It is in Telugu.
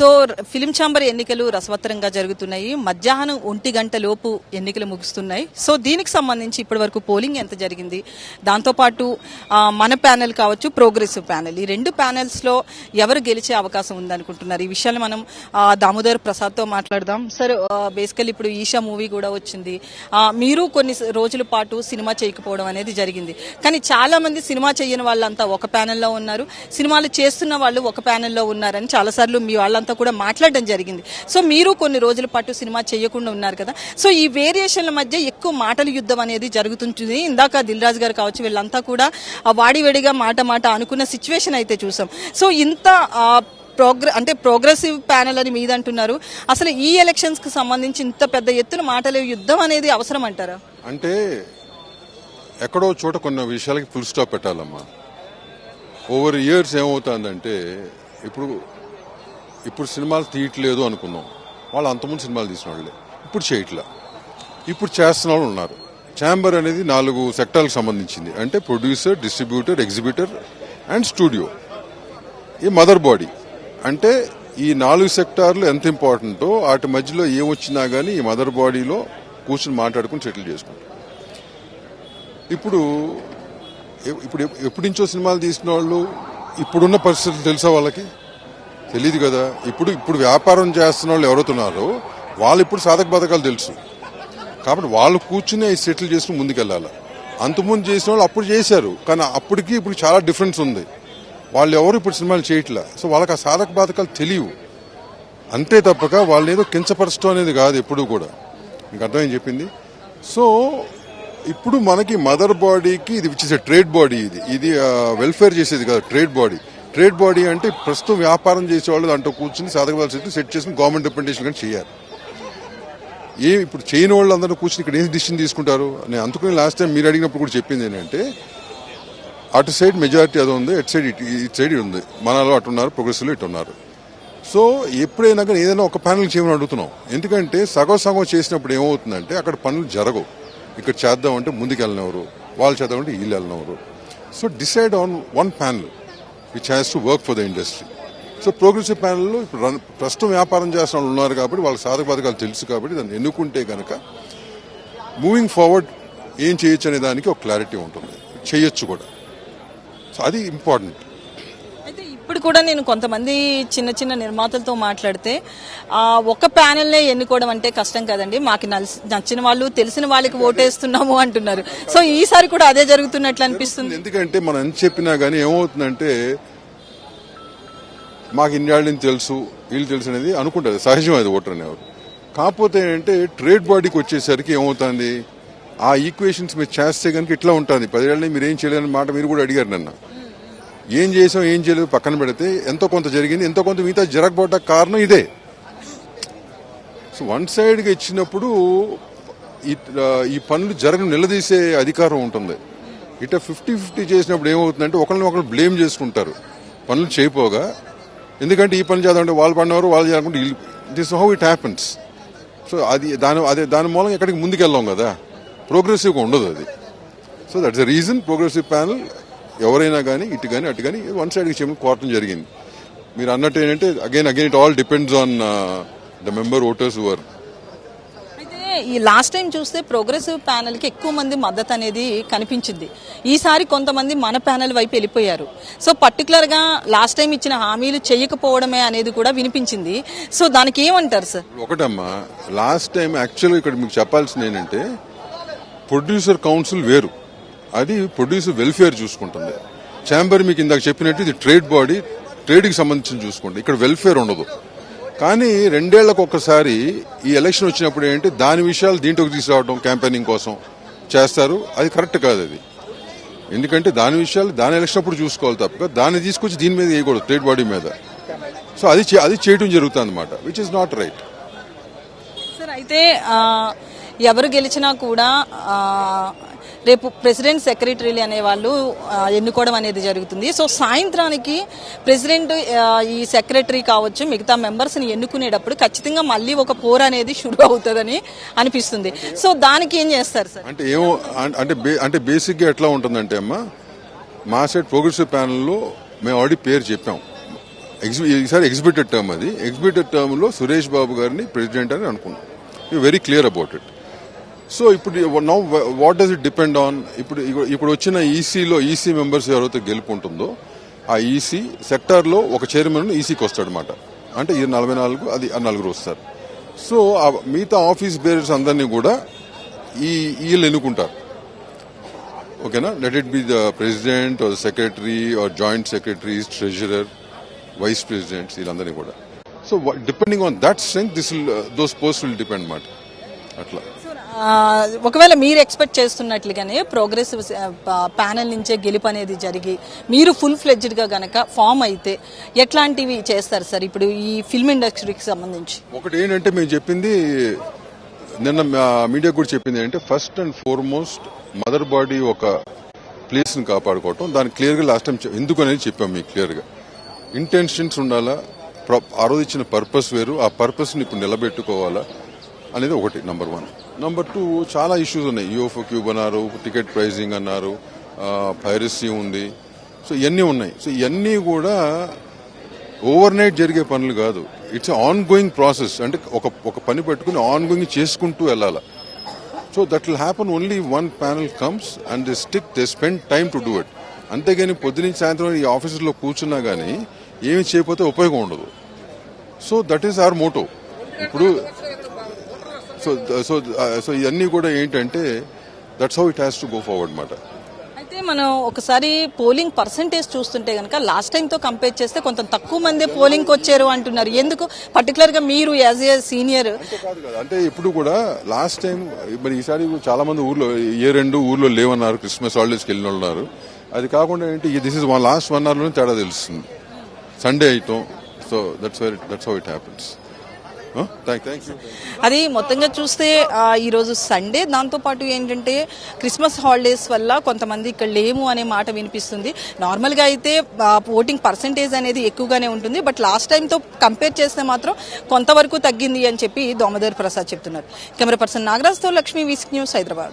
సో ఫిలిం ఛాంబర్ ఎన్నికలు రసవత్తరంగా జరుగుతున్నాయి. మధ్యాహ్నం 1 గంట లోపు ఎన్నికలు ముగుస్తున్నాయి. సో దీనికి సంబంధించి ఇప్పటి వరకు పోలింగ్ ఎంత జరిగింది, దాంతోపాటు మన ప్యానెల్ కావచ్చు, ప్రోగ్రెసివ్ ప్యానెల్, ఈ రెండు ప్యానెల్స్లో ఎవరు గెలిచే అవకాశం ఉందనుకుంటున్నారు? ఈ విషయాలు మనం దామోదర్ ప్రసాద్తో మాట్లాడదాం. సార్, బేసికల్ ఇప్పుడు ఈషా మూవీ కూడా వచ్చింది. మీరు కొన్ని రోజుల పాటు సినిమా చేయకపోవడం అనేది జరిగింది. కానీ చాలా మంది సినిమా చేయని వాళ్ళంతా ఒక ప్యానెల్లో ఉన్నారు, సినిమాలు చేస్తున్న వాళ్ళు ఒక ప్యానెల్లో ఉన్నారని చాలాసార్లు మీ వాళ్ళంతా కూడా మాట్లాడడం జరిగింది. సో మీరు కొన్ని రోజుల పాటు సినిమా చేయకుండా ఉన్నారు కదా. సో ఈ వేరియేషన్ల మధ్య ఎక్కువ మాటల యుద్ధం అనేది జరుగుతుంటుంది. ఇందాక దిల్ రాజు గారు కావచ్చు, వీళ్ళంతా కూడా వాడివేడిగా మాట అనుకున్న సిచ్యువేషన్ అయితే చూసాం. సో ఇంత ప్రోగ్రెసివ్ ప్యానెల్ అని మీద అంటున్నారు. అసలు ఈ ఎలక్షన్స్ కి సంబంధించి ఇంత పెద్ద ఎత్తున మాటల యుద్ధం అనేది అవసరం అంటారా? అంటే ఎక్కడో చోట కొన్ని విషయాలకి ఫుల్ స్టాప్ పెట్టాలమ్మా. ఓవర్ ఇయర్స్ ఏమవుతుందంటే ఇప్పుడు సినిమాలు తీయట్లేదు అనుకున్నాం, వాళ్ళు అంతకుముందు సినిమాలు తీసిన వాళ్ళే ఇప్పుడు చేయట్లా, ఇప్పుడు చేస్తున్న వాళ్ళు ఉన్నారు. ఛాంబర్ అనేది 4 సెక్టార్లకు సంబంధించింది. అంటే producer, distributor, exhibitor and studio. ఈ మదర్ బాడీ అంటే ఈ 4 సెక్టార్లు ఎంత ఇంపార్టెంటో వాటి మధ్యలో ఏమొచ్చినా కానీ ఈ మదర్ బాడీలో కూర్చుని మాట్లాడుకుని సెటిల్ చేసుకుంటాం. ఇప్పుడు ఎప్పటి నుంచో సినిమాలు తీసిన వాళ్ళు ఇప్పుడున్న పరిస్థితులు తెలుసా? వాళ్ళకి తెలియదు కదా. ఇప్పుడు వ్యాపారం చేస్తున్న వాళ్ళు ఎవరుతున్నారో వాళ్ళు ఇప్పుడు సాధక బాధకాలు తెలుసు. కాబట్టి వాళ్ళు కూర్చుని సెటిల్ చేసుకుని ముందుకెళ్ళాలి. అంతకుముందు చేసిన వాళ్ళు అప్పుడు చేశారు, కానీ అప్పటికి ఇప్పుడు చాలా డిఫరెన్స్ ఉంది. వాళ్ళు ఎవరు ఇప్పుడు సినిమాలు చేయట్లా. సో వాళ్ళకి ఆ సాధక బాధకాలు తెలియవు. అంతే తప్పక వాళ్ళని ఏదో కించపరచడం అనేది కాదు ఎప్పుడు కూడా. మీకు అర్థమేం చెప్పింది? సో ఇప్పుడు మనకి మదర్ బాడీకి ఇది ఇచ్చేసే ట్రేడ్ బాడీ, ఇది వెల్ఫేర్ చేసేది కాదు. ట్రేడ్ బాడీ అంటే ప్రస్తుతం వ్యాపారం చేసేవాళ్ళు దాంట్లో కూర్చుని సాధక సెట్ చేసుకుని గవర్నమెంట్ రిప్రజెంటేషన్ కానీ చేయాలి. ఇప్పుడు చేయని వాళ్ళు అందరూ కూర్చుని ఇక్కడ ఏం డిసిషన్ తీసుకుంటారు? నేను అందుకని లాస్ట్ టైం మీరు అడిగినప్పుడు కూడా చెప్పింది ఏంటంటే, అటు సైడ్ మెజారిటీ అది ఉంది, ఇటు సైడ్ ఇది ఉంది. మనలో అటు ఉన్నారు, ప్రోగ్రెసివ్లో ఇటు ఉన్నారు. సో ఎప్పుడైనా కానీ ఏదైనా ఒక ప్యానల్ చేయమని అడుగుతున్నాం. ఎందుకంటే సగం చేసినప్పుడు ఏమవుతుందంటే అక్కడ పనులు జరగవు. ఇక్కడ చేద్దామంటే ముందుకు వెళ్ళినవారు, వాళ్ళు చేద్దామంటే వీళ్ళు వెళ్ళినవారు. So decide on one panel which has to work for the industry. So progressive ప్యానల్లో ఇప్పుడు ప్రస్తుతం వ్యాపారం చేసిన వాళ్ళు ఉన్నారు కాబట్టి వాళ్ళకి సాధక బాధకాలు తెలుసు కాబట్టి దాన్ని ఎన్నుకుంటే కనుక మూవింగ్ ఫార్వర్డ్ ఏం చేయొచ్చు అనే దానికి ఒక క్లారిటీ ఉంటుంది, చేయొచ్చు కూడా. సో అది ఇంపార్టెంట్. అయితే ఇప్పుడు కూడా నేను కొంతమంది చిన్న నిర్మాతలతో మాట్లాడితే ఒక ప్యానెల్నే ఎన్నుకోవడం అంటే కష్టం కదండి, మాకు నచ్చిన వాళ్ళు తెలిసిన వాళ్ళకి ఓటేస్తున్నాము అంటున్నారు. సో ఈసారి కూడా అదే జరుగుతున్నట్లు అనిపిస్తుంది. ఎందుకంటే మనం ఎంత చెప్పినా గానీ ఏమవుతుందంటే మాకు ఇన్నేళ్ళని తెలుసు, వీళ్ళు తెలుసు అనేది అనుకుంటారు. సహజం అది ఓటర్ అనేవారు. కాకపోతే ఏంటంటే ట్రేడ్ బాడీకి వచ్చేసరికి ఏమవుతుంది, ఆ ఈక్వేషన్స్ మీరు చేస్తే కనుక ఇట్లా ఉంటుంది. 10 ఏళ్ళని మీరు ఏం చేయలేని మాట మీరు కూడా అడిగారు నన్ను. ఏం చేసాం ఏం చేయలేదు పక్కన పెడితే ఎంతో కొంత జరిగింది, ఎంతో కొంత మిగతా జరగకపోవడానికి కారణం ఇదే. సో వన్ సైడ్గా ఇచ్చినప్పుడు ఈ పనులు జరగని నిలదీసే అధికారం ఉంటుంది. ఇట 50-50 చేసినప్పుడు ఏమవుతుందంటే ఒకరిని బ్లేమ్ చేసుకుంటారు పనులు చేయపోగా. ఎందుకంటే ఈ పని చేద్దామంటే వాళ్ళు పడినవారు వాళ్ళు చేయాలనుకుంటే this how it happens. So దాని మూలంగా ఎక్కడికి ముందుకెళ్ళాం కదా, ప్రోగ్రెసివ్గా ఉండదు అది. So that's the reason progressive panel ఎవరైనా కానీ ఇటు కానీ అటు కానీ వన్ సైడ్కి చేయమని కోరటం జరిగింది. మీరు అన్నట్టు ఏంటంటే again it all depends on the member voters who are. అయితే ఈ లాస్ట్ టైం చూస్తే ప్రోగ్రెసివ్ ప్యానెల్ కి ఎక్కువ మంది మద్దతు అనేది కనిపించింది. ఈసారి కొంతమంది మన ప్యానెల్ వైపు వెళ్ళిపోయారు. సో పర్టికులర్ గా లాస్ట్ టైం ఇచ్చిన హామీలు చేయకపోవడమే అనేది కూడా వినిపించింది. సో దానికి ఏమంటారు సార్? ఒకటమ్మా, లాస్ట్ టైం యాక్చువల్గా ఇక్కడ మీకు చెప్పాల్సింది ఏంటంటే ప్రొడ్యూసర్ కౌన్సిల్ వేరు, అది ప్రొడ్యూసర్ వెల్ఫేర్ చూసుకుంటుంది. ఛాంబర్ మీకు ఇందాక చెప్పినట్టు ఇది ట్రేడ్ బాడీ, ట్రేడ్కి సంబంధించి చూసుకుంటుంది. ఇక్కడ వెల్ఫేర్ ఉండదు. కానీ 2 ఏళ్లకు ఒక్కసారి ఈ ఎలక్షన్ వచ్చినప్పుడు ఏంటంటే దాని విషయాలు దీంట్లోకి తీసుకురావడం క్యాంపెయినింగ్ కోసం చేస్తారు. అది కరెక్ట్ కాదు అది. ఎందుకంటే దాని విషయాలు దాని ఎలక్షన్ అప్పుడు చూసుకోవాలి తప్ప దాన్ని తీసుకొచ్చి దీని మీద వేయకూడదు, ట్రేడ్ బాడీ మీద. సో అది చేయడం జరుగుతుంది అన్నమాట, which is not right. Sir, అయితే ఎవరు గెలిచినా కూడా రేపు ప్రెసిడెంట్ సెక్రటరీలు అనే వాళ్ళు ఎన్నుకోవడం అనేది జరుగుతుంది. సో సాయంత్రానికి ప్రెసిడెంట్ ఈ సెక్రటరీ కావచ్చు మిగతా మెంబర్స్ని ఎన్నుకునేటప్పుడు ఖచ్చితంగా మళ్ళీ ఒక పోర్ అనేది షురు అవుతుందని అనిపిస్తుంది. సో దానికి ఏం చేస్తారు సార్? అంటే బేసిక్గా ఎట్లా ఉంటుందంటే అమ్మా, మా సైడ్ ప్రోగ్రెసివ్ ప్యానెల్లో మేము ఆల్రెడీ పేరు చెప్పాం. ఈసారి ఎగ్జిబిటెడ్ టర్మ్ అది. ఎగ్జిబిటెడ్ టర్మ్ లో సురేష్ బాబు గారిని ప్రెసిడెంట్ అని అనుకున్నాం. Very clear about it. So ఇప్పుడు now what does it depend on, ఇప్పుడు వచ్చిన ఈసీ మెంబర్స్ ఎవరైతే గెలుపుంటుందో ఆ ఈసీ సెక్టార్ లో ఒక చైర్మన్ ఈసీకి వస్తాడు అనమాట. అంటే ఈ 44 అది 4 వస్తారు. సో మిగతా ఆఫీస్ బేరర్స్ అందరినీ కూడా వీళ్ళు ఎన్నుకుంటారు. ఓకేనా, let it be the president or secretary or joint secretaries, treasurer, vice presidents, వీళ్ళందరినీ కూడా. So depending on that strength those post will depend మాట. అట్లా ఒకవేళ మీరు ఎక్స్పెక్ట్ చేస్తున్నట్లుగానే ప్రోగ్రెసివ్ ప్యానెల్ నుంచే గెలుపు అనేది జరిగి మీరు ఫుల్ ఫ్లెడ్జ్డ్ గా గనక ఫామ్ అయితే ఎట్లాంటివి చేస్తారు సార్ ఇప్పుడు ఈ ఫిల్మ్ ఇండస్ట్రీకి సంబంధించి? ఒకటి ఏంటంటే మేము చెప్పింది నిన్న మీడియా కూడా చెప్పింది ఏంటంటే first and foremost mother body ఒక ప్లేస్ ని కాపాడుకోవటం. దాన్ని క్లియర్ గా లాస్ట్ టైం ఎందుకు అనేది చెప్పాం మీకు క్లియర్ గా. ఇంటెన్షన్స్ ఉండాలా, ఆ రోజు ఇచ్చిన పర్పస్ వేరు, ఆ పర్పస్ ని ఇప్పుడు నిలబెట్టుకోవాలా అనేది ఒకటి నంబర్ 1. నంబర్ 2 చాలా ఇష్యూస్ ఉన్నాయి. యూఎఫ్ఓ క్యూబ్ అన్నారు, టికెట్ ప్రైజింగ్ అన్నారు, పైరసీ ఉంది. సో ఇవన్నీ ఉన్నాయి. సో ఇవన్నీ కూడా ఓవర్ నైట్ జరిగే పనులు కాదు. It's on going process. అంటే ఒక పని పెట్టుకుని ఆన్ గోయింగ్ చేసుకుంటూ వెళ్ళాలి. So that will happen only one panel comes and they spend time to do it. అంతేగాని పొద్దునుంచి సాయంత్రం ఈ ఆఫీసులో కూర్చున్నా గానీ ఏమి చేయకపోతే ఉపయోగం ఉండదు. So that is our motto. ఇప్పుడు సో ఇవన్నీ కూడా ఏంటంటే that's how it has to go forward మాట. అయితే మనం ఒకసారి పోలింగ్ పర్సంటేజ్ చూస్తుంటే కనుక లాస్ట్ టైం తో కంపేర్ చేస్తే కొంత తక్కువ మంది పోలింగ్ వచ్చారు అంటున్నారు. ఎందుకు పర్టికులర్ గా మీరు యాజ్ ఏ సీనియర్? అంటే ఇప్పుడు కూడా లాస్ట్ టైం మరి ఈసారి చాలా మంది ఊర్లో లేవన్నారు, క్రిస్మస్ హాలిడేస్కి వెళ్ళిన వాళ్ళు ఉన్నారు. అది కాకుండా ఏంటి, దిస్ ఇస్ లాస్ట్ 1 hour లోనే తేడా తెలుస్తుంది. సండే అయితాం. So that's how it happens. అది మొత్తంగా చూస్తే ఈ రోజు సండే, దాంతో పాటు ఏంటంటే క్రిస్మస్ హాలిడేస్ వల్ల కొంతమంది ఇక్కడ లేము అనే మాట వినిపిస్తుంది. నార్మల్ గా అయితే ఓటింగ్ పర్సంటేజ్ అనేది ఎక్కువగానే ఉంటుంది. బట్ లాస్ట్ టైం తో కంపేర్ చేస్తే మాత్రం కొంతవరకు తగ్గింది అని చెప్పి దోమదేవర ప్రసాద్ చెప్తున్నారు. కెమెరా పర్సన్ నాగరాజ్తో లక్ష్మీ, వీసీ న్యూస్, హైదరాబాద్.